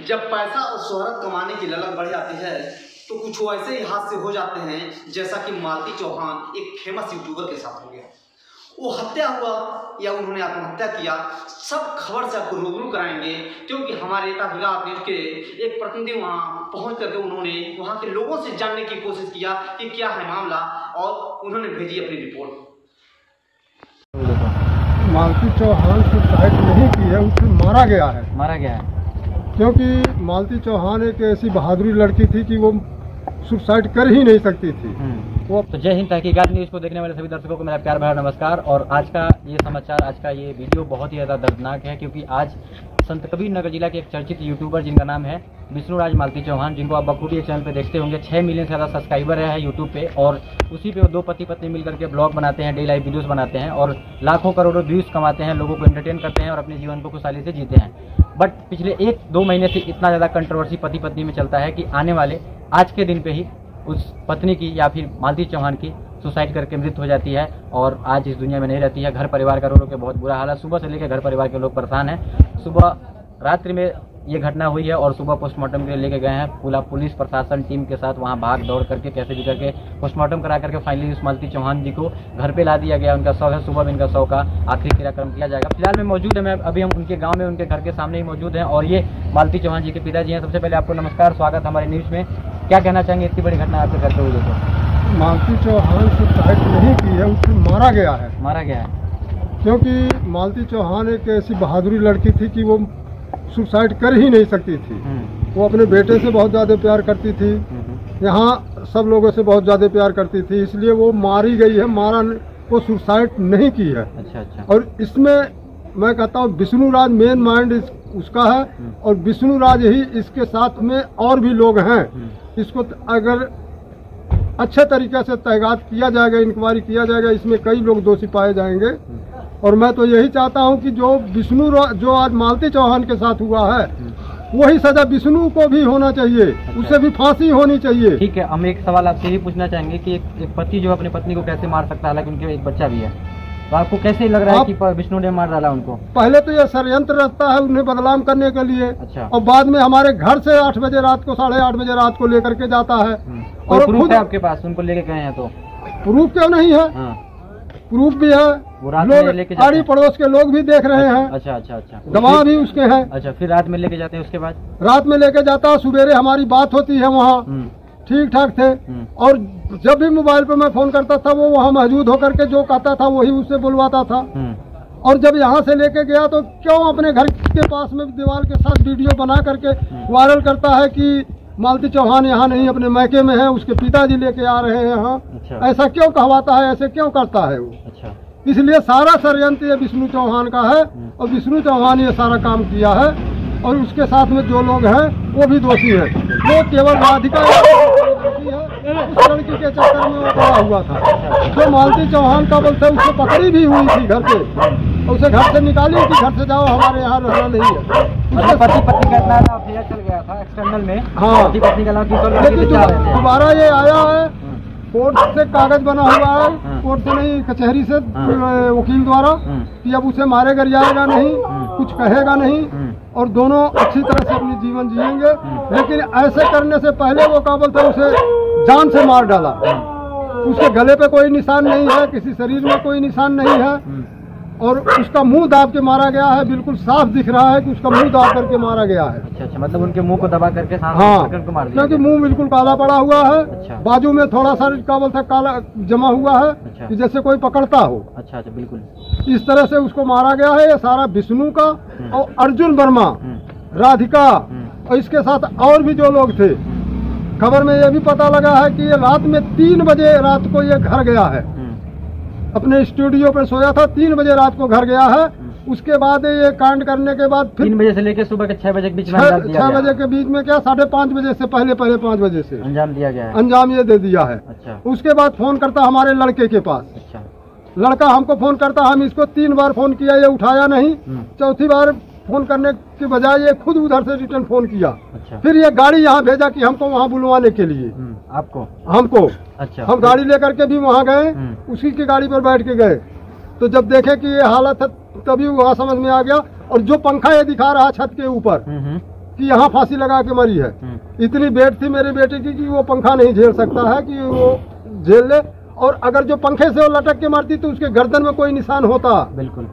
जब पैसा और शोहरत कमाने की ललक बढ़ जाती है तो कुछ वैसे ही हादसे हो जाते हैं जैसा कि मालती चौहान एक फेमस यूट्यूबर के साथ हो गया। वो हत्या हुआ या उन्होंने आत्महत्या किया, सब खबर से आपको रूबरू कराएंगे, क्योंकि हमारे तहफ़्फ़ुज़ात न्यूज़ के एक प्रतिनिधि वहाँ पहुँच करके उन्होंने वहाँ के लोगों से जानने की कोशिश किया कि क्या है मामला, और उन्होंने भेजी अपनी रिपोर्ट। मालती चौहान सुसाइड नहीं की है, उसे मारा गया है। क्योंकि मालती चौहान एक ऐसी बहादुरी लड़की थी कि वो सुसाइड कर ही नहीं सकती थी। वो तो जय हिंद तहकीकात न्यूज़ को देखने वाले सभी दर्शकों को मेरा प्यार भरा नमस्कार। और आज का ये समाचार, आज का ये वीडियो बहुत ही ज़्यादा दर्दनाक है, क्योंकि आज संत कबीर नगर जिला के एक चर्चित यूट्यूबर जिनका नाम है विष्णुराज मालती चौहान, जिनको आप बखूबी एक चैनल पे देखते होंगे, 6 मिलियन से ज़्यादा सब्सक्राइबर है यूट्यूब पे, और उसी पे वो दो पति पत्नी मिलकर के ब्लॉग बनाते हैं, डे लाइव वीडियोस बनाते हैं और लाखों करोड़ों व्यूज़ कमाते हैं, लोगों को एंटरटेन करते हैं और अपने जीवन को खुशहाली से जीते हैं। बट पिछले 1-2 महीने से इतना ज़्यादा कंट्रोवर्सी पति पत्नी में चलता है कि आने वाले आज के दिन पे ही उस पत्नी की या फिर मालती चौहान की सुसाइड करके मृत्यु हो जाती है और आज इस दुनिया में नहीं रहती है। घर परिवार का रो रो के बहुत बुरा हाल है। सुबह से लेकर घर परिवार के लोग परेशान हैं। सुबह रात्रि में ये घटना हुई है और सुबह पोस्टमार्टम के लिए लेके गए हैं। पूरा पुलिस प्रशासन टीम के साथ वहाँ भाग दौड़ करके कैसे भी करके पोस्टमार्टम करा करके फाइनली उस मालती चौहान जी को घर पे ला दिया गया। उनका शव है, सुबह में इनका शव का आखिरी क्रियाक्रम किया जाएगा। फिलहाल में मौजूद है, मैं अभी हम उनके गाँव में उनके घर के सामने ही मौजूद हैं और ये मालती चौहान जी के पिताजी हैं। सबसे पहले आपको नमस्कार, स्वागत हमारे न्यूज़ में। क्या कहना चाहेंगे, इतनी बड़ी घटना आपके घर पे हुई है? मालती चौहान सुसाइड नहीं की है, उसे मारा गया है। क्योंकि मालती चौहान एक ऐसी बहादुरी लड़की थी कि वो सुसाइड कर ही नहीं सकती थी। वो अपने बेटे से बहुत ज़्यादा प्यार करती थी, यहाँ सब लोगों से बहुत ज़्यादा प्यार करती थी, इसलिए वो मारी गई है। वो सुसाइड नहीं की है। अच्छा। और इसमें मैं कहता हूँ विष्णुराज मेन माइंड उसका है और विष्णुराज ही इसके साथ में और भी लोग हैं। इसको अगर अच्छे तरीके से तहकीकात किया जाएगा, इंक्वायरी किया जाएगा, इसमें कई लोग दोषी पाए जाएंगे। और मैं तो यही चाहता हूं कि जो आज मालती चौहान के साथ हुआ है वही सजा विष्णु को भी होना चाहिए। उसे भी फांसी होनी चाहिए। ठीक है, हम एक सवाल आपसे ही पूछना चाहेंगे कि एक पति जो अपनी पत्नी को कैसे मार सकता है, हालांकि उनके एक बच्चा भी है, तो आपको कैसे लग रहा है कि विष्णु ने मार डाला उनको? पहले तो ये षड्यंत्र रचता है उन्हें बदनाम करने के लिए। अच्छा। और बाद में हमारे घर से 8 बजे रात को 8:30 बजे रात को लेकर के जाता है। और प्रूफ है आपके पास, उनको लेके गए हैं? तो प्रूफ क्यों नहीं है? प्रूफ भी है, लोग आड़ी पड़ोस के लोग भी देख रहे हैं। अच्छा। गवाह भी उसके हैं। अच्छा, फिर रात में लेके जाते हैं? उसके बाद रात में लेके जाता है, सवेरे हमारी बात होती है, वहाँ ठीक ठाक थे। और जब भी मोबाइल पे मैं फोन करता था वो वहाँ मौजूद होकर के जो कहता था वही उससे बुलवाता था। और जब यहाँ से लेके गया तो क्यों अपने घर के पास में दीवार के साथ वीडियो बना करके वायरल करता है कि मालती चौहान यहाँ नहीं, अपने मैके में है, उसके पिताजी लेके आ रहे हैं यहाँ। अच्छा। ऐसा क्यों कहवाता है, ऐसे क्यों करता है वो? अच्छा। इसलिए सारा षड्यंत्र ये विष्णु चौहान का है और विष्णु चौहान ये सारा काम किया है और उसके साथ में जो लोग हैं वो भी दोषी हैं। वो केवल राधिका उस लड़की के चक्कर में वो पड़ा हुआ था। जो मालती चौहान का बोलते उसको पकड़ी भी हुई थी घर पे, उसे घर से निकाली कि घर से जाओ, हमारे यहाँ रहना नहीं है। उसके पति पत्नी का अफेयर चल गया था एक्सटर्नल में। हाँ, पति पत्नी का लेकिन दोबारा ये आया है, कोर्ट से कागज बना हुआ है, कोर्ट से नहीं कचहरी से, वकील द्वारा, कि अब उसे मारेगा जाएगा नहीं, कुछ कहेगा नहीं और दोनों अच्छी तरह से अपनी जीवन जिएंगे। लेकिन ऐसे करने से पहले वो काबल था उसे जान से मार डाला। उसके गले पे कोई निशान नहीं है, किसी शरीर में कोई निशान नहीं है और उसका मुंह दाब के मारा गया है। बिल्कुल साफ दिख रहा है कि उसका मुंह दाब करके मारा गया है। अच्छा, मतलब उनके मुंह को दबा करके? हाँ, क्योंकि मुंह बिल्कुल काला पड़ा हुआ है। अच्छा। बाजू में थोड़ा सा काबल था काला जमा हुआ है। अच्छा। कि जैसे कोई पकड़ता हो। अच्छा, बिल्कुल इस तरह से उसको मारा गया है। ये सारा विष्णु का और अर्जुन वर्मा, राधिका और इसके साथ और भी जो लोग थे। खबर में ये भी पता लगा है कि ये रात में 3 बजे रात को ये घर गया है, अपने स्टूडियो पर सोया था, 3 बजे रात को घर गया है। उसके बाद ये कांड करने के बाद फिर 3 बजे से लेकर सुबह के 6 बजे के बीच में 6 बजे के बीच में क्या 5:30 बजे से पहले 5 बजे से अंजाम दिया गया है। अंजाम ये दे दिया है। अच्छा। उसके बाद फोन करता हमारे लड़के के पास। अच्छा। लड़का हमको फोन करता, हम इसको 3 बार फोन किया, ये उठाया नहीं। चौथी बार फोन करने के बजाय ये खुद उधर से रिटर्न फोन किया। अच्छा। फिर ये गाड़ी यहाँ भेजा कि हमको वहाँ बुलवाने के लिए। आपको? हमको। अच्छा। हम गाड़ी लेकर के भी वहाँ गए, उसी की गाड़ी पर बैठ के गए। तो जब देखे कि ये हालत है तभी वहाँ समझ में आ गया। और जो पंखा ये दिखा रहा छत के ऊपर, कि यहाँ फांसी लगा के मरी है। इतनी वेट थी मेरे बेटे की कि वो पंखा नहीं झेल सकता है कि वो झेल ले, और अगर जो पंखे से वो लटक के मरती तो उसके गर्दन में कोई निशान होता, बिल्कुल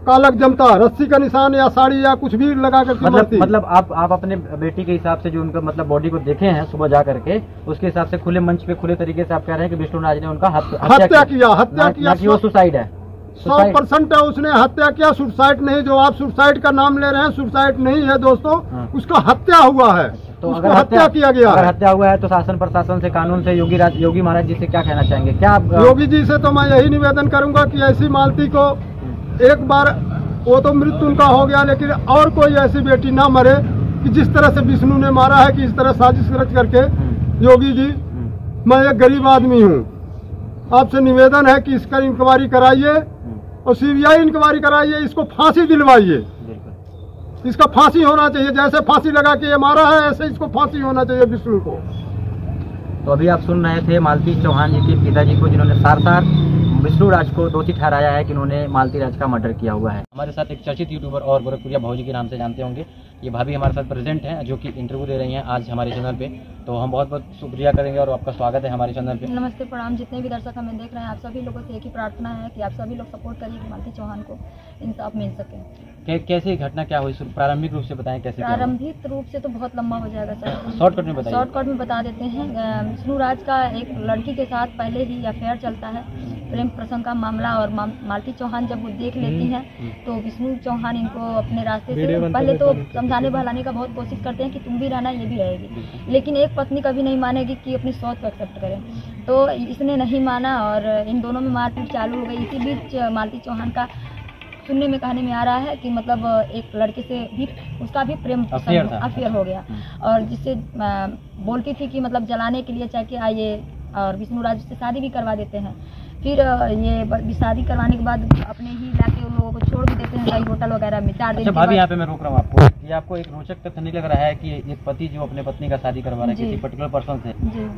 कालक जमता, रस्सी का निशान या साड़ी या कुछ भी लगा करके मरती। मतलब आप अपने बेटी के हिसाब से जो उनका मतलब बॉडी को देखे हैं सुबह जा करके, उसके हिसाब से खुले मंच पे खुले तरीके से आप कह रहे हैं कि विष्णु राज ने उनका हत्या किया, कि वो सुसाइड है। 100% है, उसने हत्या किया, सुसाइड नहीं। जो आप सुसाइड का नाम ले रहे हैं, सुसाइड नहीं है दोस्तों, उसका हत्या हुआ है। तो अगर हत्या किया गया, अगर हत्या हुआ है तो शासन प्रशासन से, कानून से, योगी महाराज जी से क्या कहना चाहेंगे? क्या आप योगी जी से तो मैं यही निवेदन करूंगा कि ऐसी मालती को एक बार, वो तो मृत्यु उनका हो गया, लेकिन और कोई ऐसी बेटी ना मरे कि जिस तरह से विष्णु ने मारा है, कि इस तरह साजिश रच करके। योगी जी, मैं एक गरीब आदमी हूँ, आपसे निवेदन है कि इसका इंक्वायरी कराइए और सीबीआई इंक्वायरी कराइए, इसको फांसी दिलवाइए। इसका फांसी होना चाहिए, जैसे फांसी लगा के ये मारा है ऐसे इसको फांसी होना चाहिए विष्णु को। तो अभी आप सुन रहे थे मालती चौहान जी के पिताजी को, जिन्होंने सार विष्णु राज को दोषी ठहराया है कि उन्होंने मालती राज का मर्डर किया हुआ है। हमारे साथ एक चर्चित यूट्यूबर और गोरखपुरिया भाजी के नाम से जानते होंगे, ये भाभी हमारे साथ प्रेजेंट हैं, जो कि इंटरव्यू दे रही हैं आज हमारे चैनल पे। तो हम बहुत बहुत शुक्रिया करेंगे और आपका स्वागत है हमारे चैनल पे। नमस्ते, प्रणाम। जितने भी दर्शक हमें देख रहे हैं, आप सभी लोगों से एक ही प्रार्थना है कि आप सभी लोग सपोर्ट करिए कि मालती चौहान को इंसाफ मिल सके। कैसे घटना क्या हुई, प्रारंभिक रूप से बताएं कैसे? प्रारंभिक रूप से तो बहुत लंबा हो जाएगा सर, शॉर्टकट में बताइए। शॉर्टकट में बता देते हैं। विष्णु राज का एक लड़की के साथ पहले ही अफेयर चलता है, प्रेम प्रसंग का मामला, और मालती चौहान जब वो देख लेती हैं तो विष्णु चौहान इनको अपने रास्ते से पहले तो समझाने बहलाने का बहुत कोशिश करते हैं कि तुम भी रहना, ये भी रहेगी, लेकिन एक पत्नी कभी नहीं मानेगी कि अपनी सोच को एक्सेप्ट करे। तो इसने नहीं माना और इन दोनों में मारपीट चालू हो गई। इसी बीच मालती चौहान का सुनने में कहने में आ रहा है कि मतलब एक लड़के से भी उसका भी प्रेम अफेयर हो गया, और जिससे बोलती थी कि मतलब जलाने के लिए चाहे कि आइए, और विष्णु राज से शादी भी करवा देते हैं। फिर ये शादी करवाने के बाद अपने ही इलाके उन लोगों को छोड़ भी देते हैं, कई होटल वगैरह में 4 दिन। अच्छा भाभी, यहाँ पे मैं रोक रहा हूँ आपको, ये आपको एक रोचक तथ्य नहीं लग रहा है कि एक पति जो अपने पत्नी का शादी करवा रहा है किसी पर्टिकुलर पर्सन से,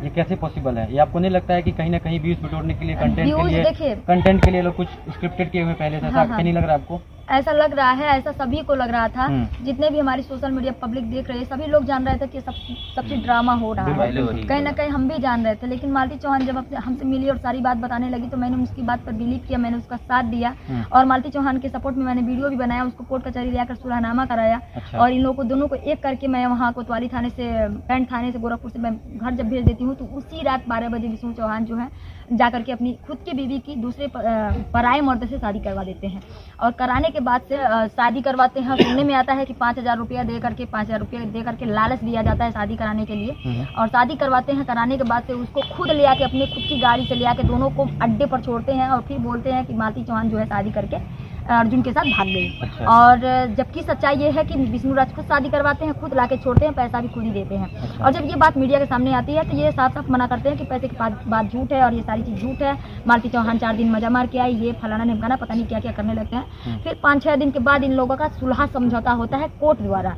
ये कैसे पॉसिबल है? ये आपको नहीं लगता है कि कहीं ना कहीं व्यूज बटोरने के लिए, कंटेंट के लिए लोग कुछ स्क्रिप्टेड किए हुए पहले से? ऐसा नहीं लग रहा आपको? ऐसा लग रहा है, ऐसा सभी को लग रहा था। जितने भी हमारी सोशल मीडिया पब्लिक देख रहे हैं, सभी लोग जान रहे थे कि सब चीज ड्रामा हो रहा है, कहीं ना कहीं हम भी जान रहे थे। लेकिन मालती चौहान जब हमसे मिली और सारी बात बताने लगी तो मैंने उसकी बात पर बिलीव किया, मैंने उसका साथ दिया, और मालती चौहान के सपोर्ट में मैंने वीडियो भी बनाया, उसको कोर्ट कचहरी लाकर सुलहनामा कराया। और इन लोगों को दोनों को एक करके मैं वहाँ कोतवाली थाने से, पैंट थाने से, गोरखपुर से मैं घर जब भेज देती हूँ तो उसी रात 12 बजे विष्णु चौहान जो है जाकर के अपनी खुद की बीवी की दूसरे पराये मर्द से शादी करवा देते हैं। और कराने के बाद से शादी करवाते हैं, सुनने में आता है कि 5,000 रुपया दे करके, 5,000 रुपया दे करके लालच दिया जाता है शादी कराने के लिए। और शादी करवाते हैं, कराने के बाद से उसको खुद ले आके, अपनी खुद की गाड़ी से ले आके दोनों को अड्डे पर छोड़ते हैं, और फिर बोलते हैं कि मालती चौहान जो है शादी करके अर्जुन के साथ भाग गई। अच्छा। और जबकि सच्चाई ये है कि विष्णु राज खुद शादी करवाते हैं, खुद लाके छोड़ते हैं, पैसा भी खुद ही देते हैं। अच्छा। और जब ये बात मीडिया के सामने आती है तो ये साफ साफ मना करते हैं कि पैसे की बात झूठ है और ये सारी चीज झूठ है, मालती चौहान 4 दिन मजा मार के आई, ये फलाना निमकाना, पता नहीं क्या क्या करने लगते हैं। फिर 5-6 दिन के बाद इन लोगों का सुलह समझौता होता है कोर्ट द्वारा,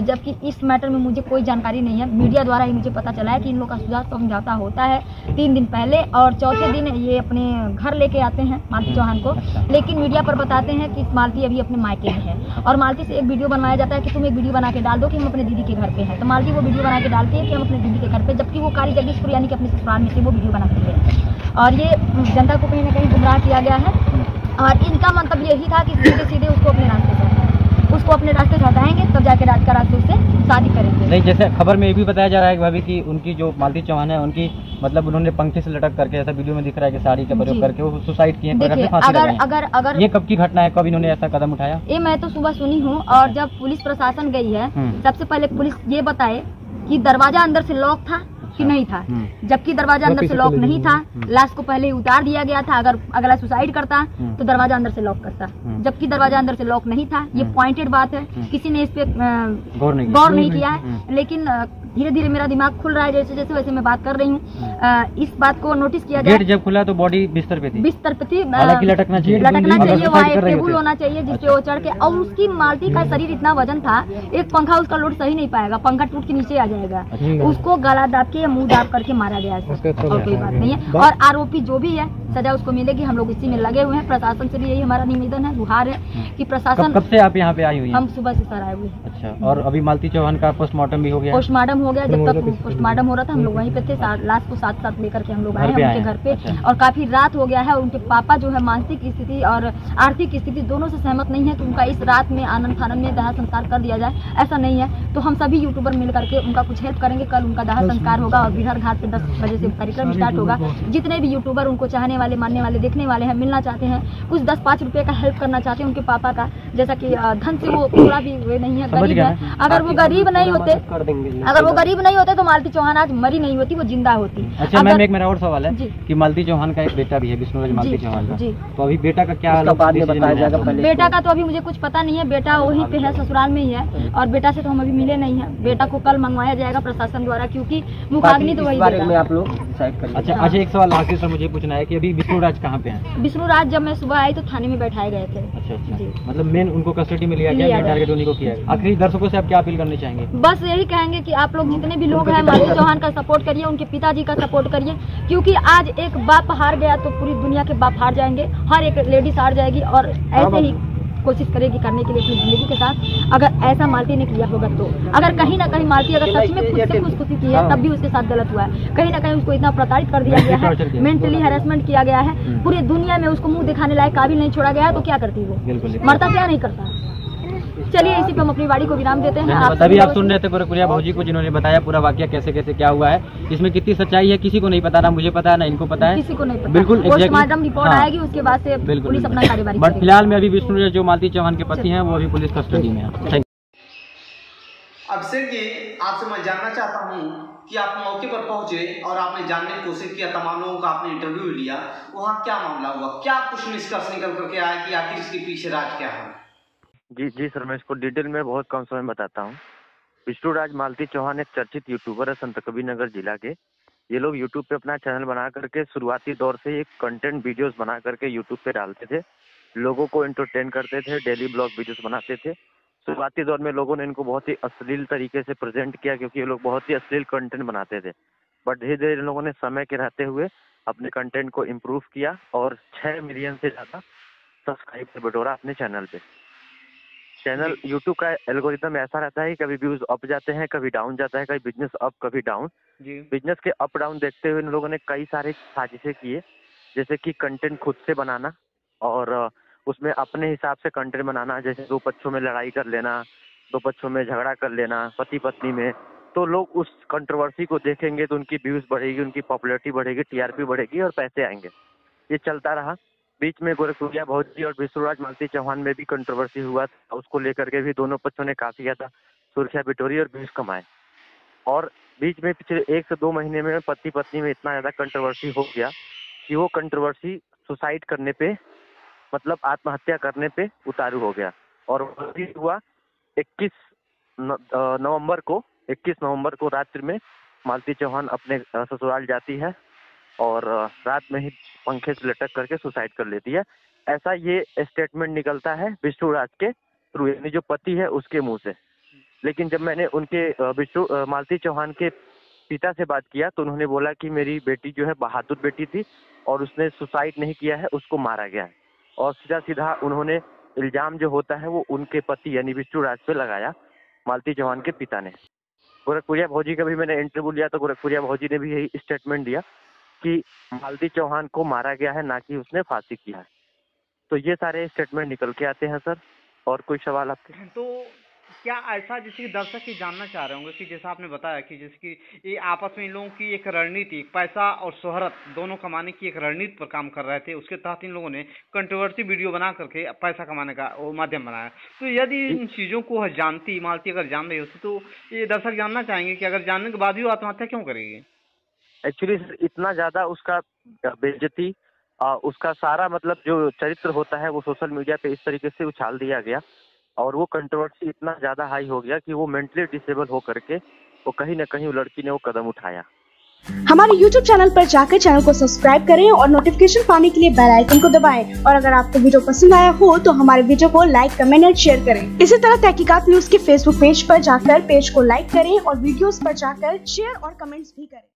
जबकि इस मैटर में मुझे कोई जानकारी नहीं है, मीडिया द्वारा ही मुझे पता चला है कि इन लोगों का सुलह समझौता होता है 3 दिन पहले, और चौथे दिन ये अपने घर लेके आते हैं मालती चौहान को। लेकिन मीडिया पर बताते हैं कि मालती अभी अपने मायके में है, और मालती से एक वीडियो बनवाया जाता है कि तुम एक वीडियो बना के डाल दो कि हम अपने दीदी के घर पे हैं। तो मालती वो वीडियो बना के डालती है कि हम अपने दीदी के घर पे, जबकि वो कारी जगदीशपुर यानी कि अपने ससुराल में से वो वीडियो बनाते हैं। और ये जनता को कहीं ना कहीं गुमराह किया गया है, और इनका मंतव्य यही था कि सीधे सीधे उसको अपने रास्ते से हटाएं, उसको अपने रास्ते से हटाएंगे तब जाके राज का रास्ते से शादी करेंगे। नहीं, जैसे खबर में ये भी बताया जा रहा है कि भाभी की उनकी जो मालती चौहान है, उनकी मतलब उन्होंने पंखे से लटक करके, ऐसा वीडियो में दिख रहा है कि साड़ी का प्रयोग करके वो सुसाइड किए। अगर ये कब की घटना है, कब इन्होंने ऐसा कदम उठाया? ये मैं तो सुबह सुनी हूँ, और जब पुलिस प्रशासन गई है सबसे पहले पुलिस ये बताए कि दरवाजा अंदर से लॉक था कि नहीं था, जबकि दरवाजा अंदर से लॉक नहीं था। लाश को पहले ही उतार दिया गया था, अगर अगला सुसाइड करता तो दरवाजा अंदर से लॉक करता, जबकि दरवाजा अंदर से लॉक नहीं था। ये पॉइंटेड बात है, किसी ने इस पे गौर नहीं किया है। लेकिन धीरे धीरे मेरा दिमाग खुल रहा है, जैसे जैसे वैसे मैं बात कर रही हूँ। इस बात को नोटिस किया जाए। गेट जब खुला तो बॉडी बिस्तर पे थी, बिस्तर पे थी, हालांकि लटकना चाहिए, वहाँ एक टेबल होना चाहिए जिसपे वो चढ़ के, और उसकी मालती का शरीर इतना वजन था, एक पंखा उसका लोड सही नहीं पाएगा, पंखा टूट के नीचे आ जाएगा। उसको गला दाब के या मुंह दाब करके मारा गया है, और कोई बात नहीं है। और आरोपी जो भी है सजा उसको मिलेगी, हम लोग इसी में लगे हुए हैं। प्रशासन से भी यही हमारा निवेदन है, गुहार है कि प्रशासन। कब से आप यहाँ पे आई हुई हैं? हम सुबह से सर आए हुए हैं। अच्छा, और अभी मालती चौहान का पोस्टमार्टम भी हो गया? पोस्टमार्टम हो गया, जब तक पोस्टमार्टम हो रहा था हम लोग वहीं पे थे। लाश को साथ साथ लेकर के हम लोग आए हैं उनके घर पे। और काफी रात हो गया है, उनके पापा जो है मानसिक स्थिति और आर्थिक स्थिति दोनों से सहमत नहीं है कि उनका इस रात में आनंद फानंद में दाह संस्कार कर दिया जाए, ऐसा नहीं है। तो हम सभी यूट्यूबर मिल करके उनका कुछ हेल्प करेंगे। कल उनका दाह संस्कार होगा और बिहार घाट पे 10 बजे से कार्यक्रम स्टार्ट होगा। जितने भी यूट्यूबर उनको चाहने वाले, मानने वाले, देखने वाले हैं, मिलना चाहते हैं, कुछ 10-5 रुपए का हेल्प करना चाहते हैं उनके पापा का, जैसा कि धन से वो थोड़ा भी वे नहीं है, गरीब है। अगर वो गरीब नहीं होते तो मालती चौहान आज मरी नहीं होती, वो जिंदा होती। अच्छा मैम, एक मेरा और सवाल है कि मालती चौहान का एक बेटा भी है, विष्णुराज मालती चौहान का, तो अभी बेटा का क्या बताया जाएगा? बेटा का तो अभी मुझे कुछ पता नहीं है, बेटा वहीं पे है, ससुराल में ही है, और बेटा से तो हम अभी मिले नहीं है। बेटा को कल मंगवाया जाएगा प्रशासन द्वारा, क्योंकि मुखाग्नि तो वही देगा। आप लोग अच्छा, एक सवाल आखिर सर मुझे पूछना है कि अभी विष्णुराज कहाँ पे है? विष्णुराज जब मैं सुबह आई तो थाने में बैठाए गए थे। अच्छा, मतलब मेन उनको कस्टडी में लिया गया, टारगेट उन्हीं को किया गया। आखिरी दर्शकों से आप क्या अपील करना चाहेंगे? बस यही कहेंगे कि आप लोग जितने भी लोग हैं मालती चौहान का सपोर्ट करिए, उनके पिताजी का सपोर्ट करिए, क्योंकि आज एक बाप हार गया तो पूरी दुनिया के बाप हार जाएंगे, हर एक लेडीज हार जाएगी। और ऐसे ही कोशिश करेगी करने के लिए अपनी जिंदगी के साथ, अगर ऐसा मालती ने किया होगा तो। अगर कहीं ना कहीं मालती अगर सच में खुद से खुदकुशी की है तब भी उसके साथ गलत हुआ है। कहीं ना कहीं उसको इतना प्रताड़ित कर दिया गया है, मेंटली हैरेसमेंट किया गया है, पूरी दुनिया में उसको मुंह दिखाने लायक काबिल नहीं छोड़ा गया है, तो क्या करती वो? मरता क्या नहीं करता। चलिए इसी पे हम अपनी वाड़ी को विराम देते हैं। अभी आप सुन रहे थे गोरखपुरिया भौजी को, जिन्होंने बताया पूरा वाकया कैसे कैसे क्या हुआ है, इसमें कितनी सच्चाई है किसी को नहीं पता, ना मुझे पता है ना इनको पता है, किसी को नहीं पता। बिल्कुल पोस्टमार्टम रिपोर्ट आएगी, उसके बाद से पुलिस अपना कार्यवाही। बट फिलहाल में अभी विष्णुराज जो मालती चौहान के पति हैं वो अभी पुलिस कस्टडी में है। अभिषेक जी, आपसे मैं जानना चाहता हूँ कि आप मौके पर पहुंचे और आपने जानने की कोशिश किया, तमाम लोगों का आपने इंटरव्यू लिया, वहाँ क्या मामला हुआ, क्या कुछ निष्कर्ष निकल करके आया कि आखिर इसके पीछे राज क्या है? जी सर, मैं इसको डिटेल में बहुत कम समय में बताता हूँ। विष्णुराज मालती चौहान एक चर्चित यूट्यूबर है संत कबीरनगर जिला के। ये लोग यूट्यूब पे अपना चैनल बना करके शुरुआती दौर से एक कंटेंट वीडियोस बना करके यूट्यूब पे डालते थे, लोगों को एंटरटेन करते थे, डेली ब्लॉग वीडियोस बनाते थे। शुरुआती दौर में लोगों ने इनको बहुत ही अश्लील तरीके से प्रेजेंट किया, क्योंकि ये लोग बहुत ही अश्लील कंटेंट बनाते थे। बट धीरे धीरे इन लोगों ने समय के रहते हुए अपने कंटेंट को इम्प्रूव किया और 6 मिलियन से ज़्यादा सब्सक्राइब बटोरा अपने चैनल पे। चैनल यूट्यूब का एल्गोरिथम ऐसा रहता है कि कभी व्यूज अप जाते हैं, कभी डाउन जाता है, कभी बिजनेस अप कभी डाउन। बिजनेस के अप डाउन देखते हुए इन लोगों ने कई सारे साजिशें किए, जैसे कि कंटेंट खुद से बनाना और उसमें अपने हिसाब से कंटेंट बनाना, जैसे 2 पक्षों में लड़ाई कर लेना, 2 पक्षों में झगड़ा कर लेना पति पत्नी में, तो लोग उस कंट्रोवर्सी को देखेंगे तो उनकी व्यूज बढ़ेगी, उनकी पॉपुलैरिटी बढ़ेगी, टीआरपी बढ़ेगी और पैसे आएंगे। ये चलता रहा। बीच में गोरखपुरिया भौजी और विष्णुराज मालती चौहान में भी कंट्रोवर्सी हुआ था, उसको लेकर के भी दोनों पक्षों ने काफी ज्यादा सुर्खियां बिटोरी और व्यूज कमाए। और बीच में पिछले 1 से 2 महीने में पति पत्नी में इतना ज्यादा कंट्रोवर्सी हो गया कि वो कंट्रोवर्सी सुसाइड करने पे, मतलब आत्महत्या करने पे उतारू हो गया। और हुआ 21 नवंबर को रात्रि में मालती चौहान अपने ससुराल जाती है और रात में ही पंखे से लटक करके सुसाइड कर लेती है। ऐसा ये स्टेटमेंट निकलता है विष्णुराज के थ्रू, यानी जो पति है उसके मुंह से। लेकिन जब मैंने उनके मालती चौहान के पिता से बात किया तो उन्होंने बोला कि मेरी बेटी जो है बहादुर बेटी थी और उसने सुसाइड नहीं किया है, उसको मारा गया है। और सीधा सीधा उन्होंने इल्जाम जो होता है वो उनके पति यानी विष्णुराज पे लगाया, मालती चौहान के पिता ने। गोरखपुरिया भौजी का भी मैंने इंटरव्यू लिया तो गोरखपुरिया भौजी ने भी यही स्टेटमेंट दिया कि मालती चौहान को मारा गया है, ना कि उसने फांसी किया है। तो ये सारे स्टेटमेंट निकल के आते हैं सर। और कोई सवाल आपके? तो क्या ऐसा, जैसे कि दर्शक ही जानना चाह रहे होंगे कि जैसा आपने बताया कि जैसे कि ये आपस में इन लोगों की एक रणनीति, पैसा और शोहरत दोनों कमाने की एक रणनीति पर काम कर रहे थे, उसके तहत इन लोगों ने कंट्रोवर्सी वीडियो बना करके पैसा कमाने का वो माध्यम बनाया। तो यदि इन चीज़ों को जानती मालती अगर जान रही होती तो ये दर्शक जानना चाहेंगे कि अगर जानने के बाद भी वो आत्महत्या क्यों करेगी? एक्चुअली इतना ज़्यादा उसका बेइज्जती, उसका सारा मतलब जो चरित्र होता है वो सोशल मीडिया पे इस तरीके से उछाल दिया गया और वो कंट्रोवर्सी इतना ज़्यादा हाई हो गया कि वो मेंटली डिसेबल हो करके वो कहीं न कहीं वो लड़की ने वो कदम उठाया। हमारे YouTube चैनल पर जाकर चैनल को सब्सक्राइब करें और नोटिफिकेशन पाने के लिए बेल आइकन को दबाएं। और अगर आपको वीडियो पसंद आया हो तो हमारे वीडियो को लाइक, कमेंट और शेयर करें। इसी तरह तहकीकात न्यूज के फेसबुक पेज पर जाकर पेज को लाइक करें और वीडियोस पर जाकर शेयर और कमेंट्स भी करें।